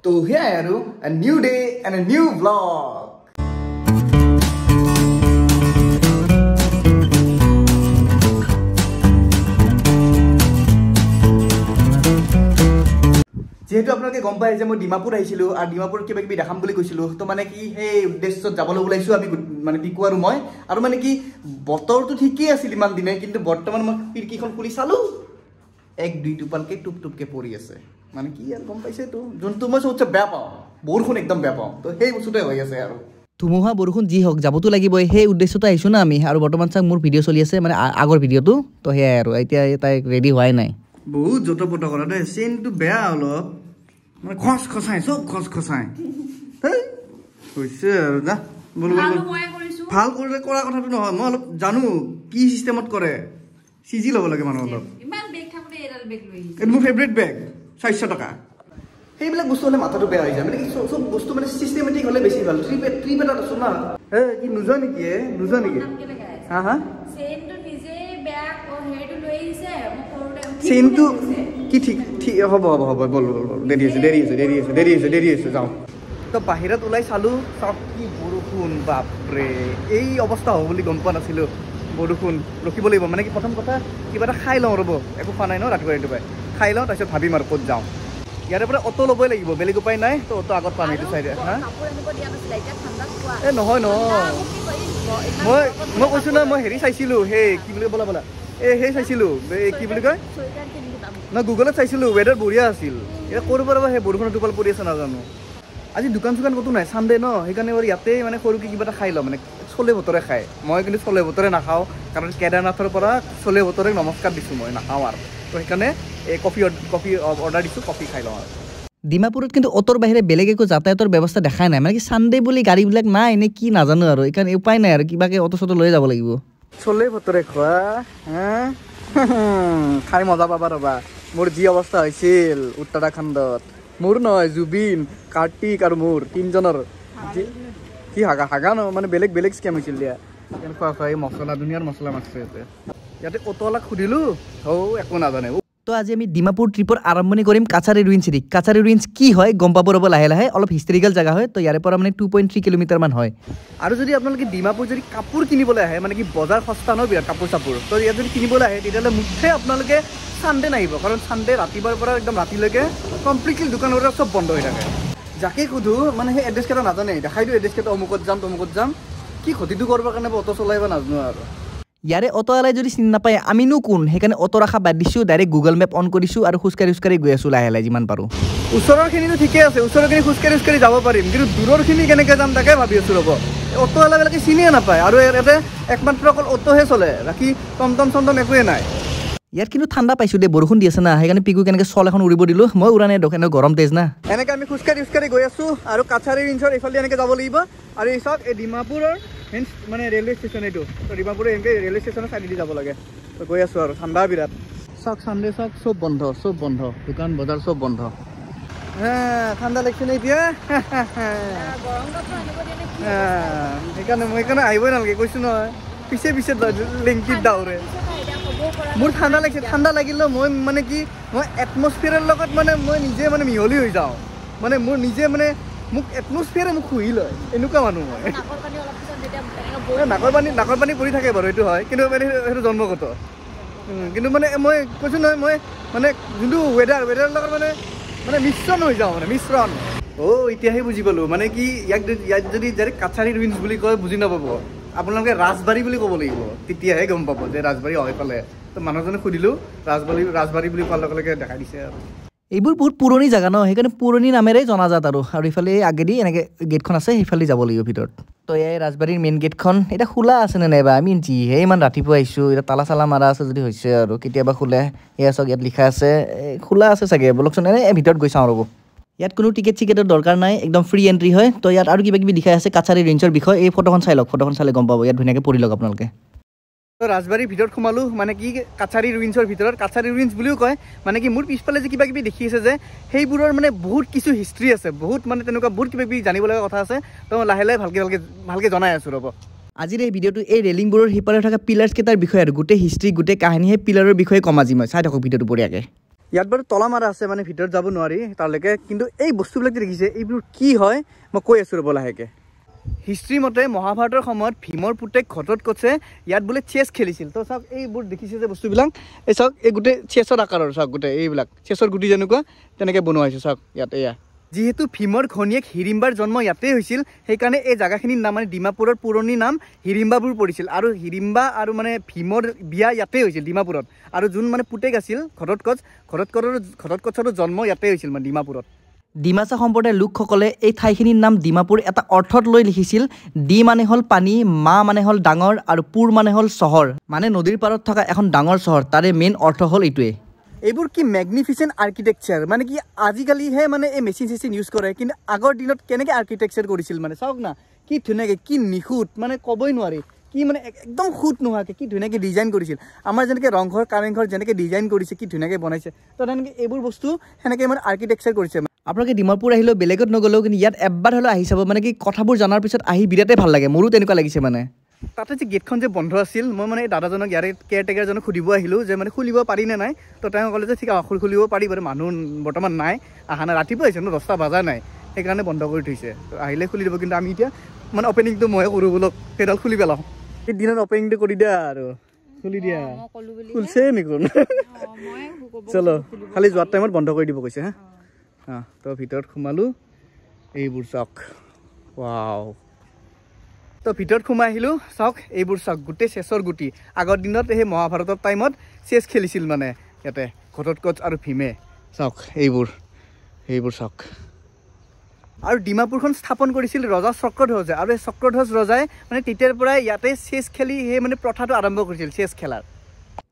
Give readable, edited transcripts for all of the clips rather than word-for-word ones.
So here a new day and a new vlog. যেহেতু আপোনালোকে গম পায় যে মই ডিমাপুৰ আহিছিলো আৰু ডিমাপুৰ কিবা কিবি দেখাম বুলি কৈছিলো তো মানে কি সেই উদ্দেশ্যত যাবলৈ ওলাইছো আমি মানে পিকু আৰু মই আৰু মানে কি বতৰটো ঠিকই আছিল ইমান দিনে কিন্তু বৰ্তমান মই খিৰিকীখন খুলি চালো এক দুই টোপালকে টুপ টুপকে পৰি আছে মানে কি আৰু গম পাইছে তো যোনটো মই সবচে বেয়া পাওঁ বৰষুণ একদম বেয়া পাওঁ তো সেই বস্তুতে হৈ আছে আৰু ধুমুহা বৰষুণ যি হওক যাবতো লাগিব সেই উদ্দেশ্যতে আহিছো না আমি আৰু বৰ্তমান চাক মোৰ ভিডিঅ' চলি আছে মানে আগৰ ভিডিঅ'টো তো সেয়াই আৰু এতিয়া তাই ৰেডি হোৱাই নাই বহুত জটপট কৰা দেই চেনটো বেয়া অলপ মানে খস খসাই সব খস খসাই হৈছে আৰু না বল বল ভাল কৰিলে কৰা কথাটো নহয় মই অলপ জানো কি সিস্টেমত কৰে সিজি ল'ব লাগে মানুহ অলপ ইমান বেগ থাকতে এডাল বেগ লৈ আহিছে মোৰ ফেভাৰিট বেগ 400 টকা সেইবিলাক বস্তু হলে মাথাটো বেয়া হৈ যায় মানে সব বস্তু মানে সিস্টেমেটিক হলে বেছি ভাল ট্ৰিপ এটা আছে না কি নুজা নেকি নুজা নেকি হা হা চেনটো নিজে বেগ ও হেডটো লৈ আহিছে চেনটো কি ঠিক হ'ব বল দেৰি আছে যাও তো বাহিৰত ওলাই চালো সব কি বৰষুণ বাপৰে এই অৱস্থা হ'ব বুলি গম পোৱা নাছিলো বৰষুণ ৰখিব লাগিব মানে কি প্ৰথম কথা কিবা এটা খাই লওঁ ৰ'ব একো খোৱা নাই ন ৰাতিপুৱা ৰাতিপুৱাই খাই লওঁ তাৰপিছত ভাবিম আৰু ক'ত যাওঁ ইয়াৰে পৰা অটো ল'বই লাগিব বেলেগ উপায় নাই তো অটো আগত পাম এইটো চাইডে হা নহয় মই কৈছো ন মই হেৰি চাইছিলো সেই কি বুলি বলা সেই চাইছিলো কি বুলি কয় না গুগলত চাইছিলো ৱেডাৰ বঢ়িয়া আছিল এতিয়া ক'ৰ পৰা সেই বৰষুণৰ টোপাল পৰি আছে নাজানো আজি দোকান ক'তো নাই চানডে ন সেইকাৰণে বাৰু ইয়াতে মানে সৰুকৈ কিবা এটা খাই লওঁ মানে চলে বতৰে খায় মই কিন্তু চলে বতৰে নাখাওঁ কাৰণ কেদাৰনাথৰ পৰা চলে বতৰে নমস্কাৰ দিছোঁ মই নাখাওঁ আৰু তো সেইকাৰণে এই কফি অৰ্ডাৰ দিছোঁ কফি খাই লওঁ আৰু ডিমাপুৰত কিন্তু অটোৰ বাহিৰে বেলেগ একো যাতায়াতৰ ব্যৱস্থা দেখাই নাই মানে কি চানডে বুলি গাড়ীবিলাক নাই নে কি নাজানো আৰু এইকাৰণে উপায় নাই আৰু কিবাকে অটো চটো লৈ যাব লাগিব চলে বতৰে খোৱা খাই মজা পাবা ৰ'বা মোৰ যি অৱস্থা হৈছিল উত্তৰাখণ্ডত মোৰ নহয় জুবিন কাৰ্তিক আৰু মোৰ তিনিজনৰ কি হাগা ন মানে বেলেগ স্কেম হৈছিল দিয়া খোৱা এই মছলা দুনিয়াৰ মছলা মাছছে ইয়াতে অটোৱালাক সুধিলোঁ একো নাজানে তো আজি আমি ডিমাপুৰ ট্ৰিপৰ আৰম্ভণি কৰিম কাছাৰী ৰুইন্স এৰি কাছাৰী ৰুইন্স কি হয় গম পাব ৰ'ব লাহে লাহে অলপ হিষ্টৰিকেল জেগা হয় তো ইয়াৰে পৰা মানে 2.3 কিলোমিটাৰমান হয় আৰু যদি আপোনালোকে ডিমাপুৰ যদি কাপোৰ কিনিবলৈ আহে মানে কি বজাৰ সস্তা নহয় বিৰাট কাপোৰ চাপোৰ তো ইয়াত যদি কিনিবলৈ আহে তেতিয়াহ'লে মুঠে আপোনালোকে চানডে নাহিব কাৰণ চানডে ৰাতিপুৱাৰ পৰা একদম ৰাতিলৈকে কমপ্লিটলি দোকানৰ চব বন্ধ হৈ থাকে যাকে সোধো মানে সেই এড্ৰেছকেইটা নাজানে দেখাই দিওঁ এড্ৰেছকেইটা অমুকত যাম কি ক্ষতিটো কৰিবৰ কাৰণে অটো চলাইব নাজানো আৰু ইয়াৰে অটোৱালাই যদি চিনি নাপায় আমিনো কোন সেইকাৰণে অটো ৰখা বাদ দিছোঁ ডাইৰেক্ট গুগল মেপ অন কৰিছোঁ আৰু খোজকাঢ়ি গৈ আছোঁ লাহে লাহে যিমান পাৰোঁ ওচৰৰখিনিতো ঠিকে আছে ওচৰৰখিনি খোজকাঢ়ি যাব পাৰিম কিন্তু দূৰৰখিনি কেনেকৈ যাম তাকে ভাবি আছোঁ ৰ'ব অটোৱালাবিলাকে চিনিয়ে নাপায় আৰু ইয়াতে একমাত্ৰ অকল অটোহে চলে বাকী টমটম একোৱে নাই ইয়াত কিন্তু ঠাণ্ডা পাইছোঁ দেই বৰষুণ দি আছে না সেইকাৰণে পিকু কেনেকৈ চল এখন উৰিব দিলোঁ মই উৰা নাই দোকানে গৰম তেজ না এনেকৈ আমি খোজকাঢ়ি গৈ আছোঁ আৰু কাছাৰী ৰিঞ্চৰ এইফালে এনেকৈ যাব লাগিব আৰু এই চাওক এই ডিমাপুৰৰ মানে ৰেলৱে ষ্টেচন এইটো তো ডিমাপুৰৰ এনেকৈ ৰেলৱে ষ্টেচনৰ চাইডেদি যাব লাগে তো গৈ আছোঁ আৰু ঠাণ্ডা বিৰাট চাওক চানডে চাওক চব বন্ধ দোকান বজাৰ চব বন্ধ ঠাণ্ডা লাগিছে নে এতিয়া সেইকাৰণে আহিবই নালাগে কৈছোঁ নহয় পিছে লেংকিত দাউৰে মোৰ ঠাণ্ডা লাগিলেও মই মানে কি মই এটমছফিয়াৰৰ লগত মানে মই নিজে মানে মিহলি হৈ যাওঁ মানে মোৰ নিজে মানে মোক এটমছফিয়াৰে মোক শুহি লয় এনেকুৱা মানুহ মই নাকৰ পানী পৰি থাকে বাৰু এইটো হয় কিন্তু মানে সেইটো জন্মগত কিন্তু মানে মই কৈছোঁ নহয় মই মানে যোনটো ৱেডাৰৰ লগত মানে মিশ্ৰণ হৈ যাওঁ মানে মিশ্ৰণ এতিয়াহে বুজি পালোঁ মানে কি ইয়াক যদি ডাইৰেক্ট কাছাৰী ৰুইন্স বুলি কয় বুজি নাপাব আপোনালোকে ৰাজবাৰী বুলি ক'ব লাগিব তেতিয়াহে গম পাব যে ৰাজবাৰী হয় পালে তো মানুহজনে সুধিলোঁ ৰাজবাৰী বুলি কোৱাৰ লগে লগে দেখাই দিছে আৰু এইবোৰ বহুত পুৰণি জেগা ন সেইকাৰণে পুৰণি নামেৰে জনাজাত আৰু ইফালে আগেদি এনেকৈ গেটখন আছে সেইফালে যাব লাগিব ভিতৰত তো এই ৰাজবাৰীৰ মেইন গেটখন এতিয়া খোলা আছেনে নাইবা আমি যিহে ইমান ৰাতিপুৱা আহিছোঁ এতিয়া তালা চালা মাৰা আছে যদি হৈছে আৰু কেতিয়াবা খোলে এয়া চাওক ইয়াত লিখা আছে খোলা আছে চাগে বলকচোন এনেই ভিতৰত গৈ চাওঁ ৰ'ব ইয়াত কোনো টিকেটৰ দৰকাৰ নাই একদম ফ্ৰী এণ্ট্ৰি হয় তো ইয়াত আৰু কিবা কিবি লিখা আছে কাছাৰী ৰেঞ্জৰ বিষয়ে এই ফটোখন চাই লওক ফটোখন চালে গম পাব ইয়াত ধুনীয়াকৈ পঢ়ি লওক আপোনালোকে তো ৰাজবাৰীৰ ভিতৰত সোমালোঁ মানে কি কাছাৰী ৰুইন্সৰ ভিতৰত কাছাৰী ৰুইন্স বুলিও কয় মানে কি মোৰ পিছফালে যে কিবা কিবি দেখি আছে যে সেইবোৰৰ মানে বহুত কিছু হিষ্ট্ৰী আছে বহুত মানে তেনেকুৱা বহুত কিবা কিবি জানিব লগা কথা আছে তো লাহে লাহে ভালকৈ জনাই আছোঁ ৰ'ব আজিৰ এই ভিডিঅ'টো এই ৰেলিংবোৰৰ সিপাৰে থকা পিলাৰ্ছ কেইটাৰ বিষয়ে আৰু গোটেই হিষ্ট্ৰী গোটেই কাহিনী সেই পিলাৰৰ বিষয়ে কম আজি মই চাই থাকক ভিডিঅ'টো বঢ়িয়াকৈ ইয়াত বাৰু তলা মাৰা আছে মানে ভিতৰত যাব নোৱাৰি তালৈকে কিন্তু এই বস্তুবিলাক যে দেখিছে এইবোৰ কি হয় মই কৈ আছোঁ ৰ'ব লাহেকৈ হিষ্ট্ৰী মতে মহাভাৰতৰ সময়ত ভীমৰ পুতেক ঘটোৎকচে ইয়াত বোলে চেছ খেলিছিল তো চাওক এইবোৰ দেখিছে যে বস্তুবিলাক এই চাওক এই গোটেই চেছৰ আকাৰৰ চাওক গোটেই এইবিলাক চেছৰ গুটি যেনেকুৱা তেনেকৈ বনোৱা হৈছে চাওক ইয়াত এয়া যিহেতু ভীমৰ ঘনীয়েক হিড়িম্বাৰ জন্ম ইয়াতেই হৈছিল সেইকাৰণে এই জাগাখিনিৰ নাম মানে ডিমাপুৰৰ পুৰণি নাম হিড়িম্বাবোৰ পৰিছিল আৰু হিড়িম্বা আৰু মানে ভীমৰ বিয়া ইয়াতেই হৈছিল ডিমাপুৰত আৰু যোন মানে পুতেক আছিল ঘটোৎকচৰো জন্ম ইয়াতেই হৈছিল মানে ডিমাপুৰত ডিমাচা সম্প্ৰদায়ৰ লোকসকলে এই ঠাইখিনিৰ নাম ডিমাপুৰ এটা অৰ্থত লৈ লিখিছিল ডি মানে হ'ল পানী মা মানে হ'ল ডাঙৰ আৰু পুৰ মানে হ'ল চহৰ মানে নদীৰ পাৰত থকা এখন ডাঙৰ চহৰ তাৰে মেইন অৰ্থ হ'ল এইটোৱে এইবোৰ কি মেগনিফিচেণ্ট আৰ্কিটেকচাৰ মানে কি আজিকালিহে মানে এই মেচিন চেচিন ইউজ কৰে কিন্তু আগৰ দিনত কেনেকৈ আৰ্কিটেকচাৰ কৰিছিল মানে চাওক না কি ধুনীয়াকৈ কি নিখুঁত মানে ক'বই নোৱাৰি কি মানে একদম খুঁত নোহোৱাকৈ কি ধুনীয়াকৈ ডিজাইন কৰিছিল আমাৰ যেনেকৈ ৰংঘৰ কাৰেংঘৰ যেনেকৈ ডিজাইন কৰিছে কি ধুনীয়াকৈ বনাইছে তো তেনেকৈ এইবোৰ বস্তু সেনেকৈ মানে আৰ্কিটেকচাৰ কৰিছে আপোনালোকে ডিমাপুৰ আহিলেও বেলেগত নগ'লেও কিন্তু ইয়াত এবাৰ হ'লেও আহি চাব মানে কি কথাবোৰ জনাৰ পিছত আহি বিৰাটেই ভাল লাগে মোৰো তেনেকুৱা লাগিছে মানে তাতে যে গেটখন যে বন্ধ আছিল মই মানে দাদাজনক ইয়াৰে কেয়াৰটেকাৰজনক সুধিব আহিলোঁ যে মানে খুলিব পাৰি নে নাই তো তেওঁ ক'লে যে ঠিক আছে খুলিব পাৰি বাৰু মানুহ বৰ্তমান নাই অহা নাই ৰাতিপুৱা আহিছে ন 10টা বজা নাই সেইকাৰণে বন্ধ কৰি থৈছে তো আহিলে খুলি দিব কিন্তু আমি এতিয়া মানে অপেনিংটো ময়ে কৰোঁ বোলক সেইডাল খুলি পেলাওঁ সেই দিনত অপেনিংটো কৰি দিয়া আৰু খুলি দিয়া খুলছে নেকি চলো খালি যোৱাৰ টাইমত বন্ধ কৰি দিব কৈছে হা তো ভিতৰত সোমালোঁ এইবোৰ চাওক ৱাও তো ভিতৰত সোমাই আহিলোঁ চাওক এইবোৰ চাওক গোটেই চেছৰ গুটি আগৰ দিনত সেই মহাভাৰতৰ টাইমত চেছ খেলিছিল মানে ইয়াতে ঘটোৎকচ আৰু ভীমে চাওক এইবোৰ চাওক আৰু ডিমাপুৰখন স্থাপন কৰিছিল ৰজা চক্ৰধ্বজে আৰু এই চক্ৰধ্বজ ৰজাই মানে তেতিয়াৰ পৰাই ইয়াতে চেছ খেলি সেই মানে প্ৰথাটো আৰম্ভ কৰিছিল চেছ খেলাৰ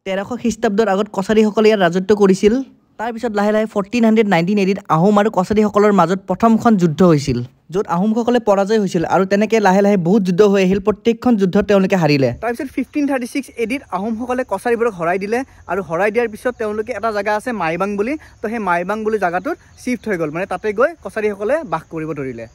1300 খ্ৰীষ্টাব্দৰ আগত কছাৰীসকলে ইয়াত ৰাজত্ব কৰিছিল তাৰপিছত লাহে লাহে 1419 এডিত আহোম আৰু কছাৰীসকলৰ মাজত প্ৰথমখন যুদ্ধ হৈছিল য'ত আহোমসকলে পৰাজয় হৈছিল আৰু তেনেকৈ লাহে লাহে বহুত যুদ্ধ হৈ আহিল প্ৰত্যেকখন যুদ্ধত তেওঁলোকে হাৰিলে তাৰপিছত 1536 এডিত আহোমসকলে কছাৰীবোৰক হৰাই দিলে আৰু হৰাই দিয়াৰ পিছত তেওঁলোকে এটা জেগা আছে মাইবাং বুলি তো সেই মাইবাং বুলি জেগাটোত চিফ্ট হৈ গ'ল মানে তাতে গৈ কছাৰীসকলে বাস কৰিব ধৰিলে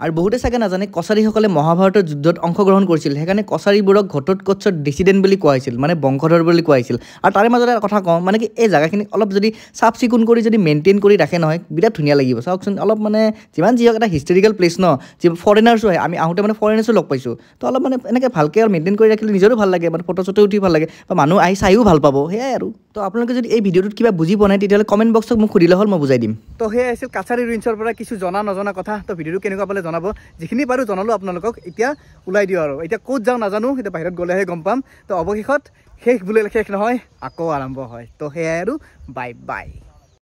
আৰু বহুতে চাগে নাজানে কছাৰীসকলে মহাভাৰতৰ যুদ্ধত অংশগ্ৰহণ কৰিছিল সেইকাৰণে কছাৰীবোৰক ঘটোৎকচৰ ডিচিডেণ্ট বুলি কোৱা হৈছিল মানে বংশধৰ বুলি কোৱা হৈছিল আৰু তাৰে মাজতে এটা কথা কওঁ মানে কি এই জেগাখিনি অলপ যদি চাফ চিকুণ কৰি যদি মেইনটেইন কৰি ৰাখে নহয় বিৰাট ধুনীয়া লাগিব চাওকচোন অলপ মানে যিমান যি হওক এটা হিষ্টৰিকেল প্লেচ ন যি ফৰেনাৰ্ছো আহে আমি আহোঁতে মানে ফৰেনাৰ্ছো লগ পাইছোঁ তো অলপ মানে এনেকৈ ভালকৈ আৰু মেইনটেইন কৰি ৰাখিলে নিজৰো ভাল লাগে মানে ফটো চটো উঠি ভাল লাগে বা মানুহ আহি চাইও ভাল পাব সেয়াই আৰু তো আপোনালোকে যদি এই ভিডিঅ'টোত কিবা বুজি পোৱা নাই তেতিয়াহ'লে কমেণ্ট বক্সত মোক সুধিলে হ'ল মই বুজাই দিম তো সেয়াই আছিল কাছাৰী ৰুইন্সৰ পৰা কিছু জনা নজনা কথা তো ভিডিঅ'টো কেনেকুৱা পালে জনাব যিখিনি পাৰোঁ জনালোঁ আপোনালোকক এতিয়া ওলাই দিওঁ আৰু এতিয়া ক'ত যাওঁ নাজানো এতিয়া বাহিৰত গ'লেহে গম পাম তো অৱশেষত শেষ বুলিলে শেষ নহয় আকৌ আৰম্ভ হয় তো সেয়াই আৰু বাই বাই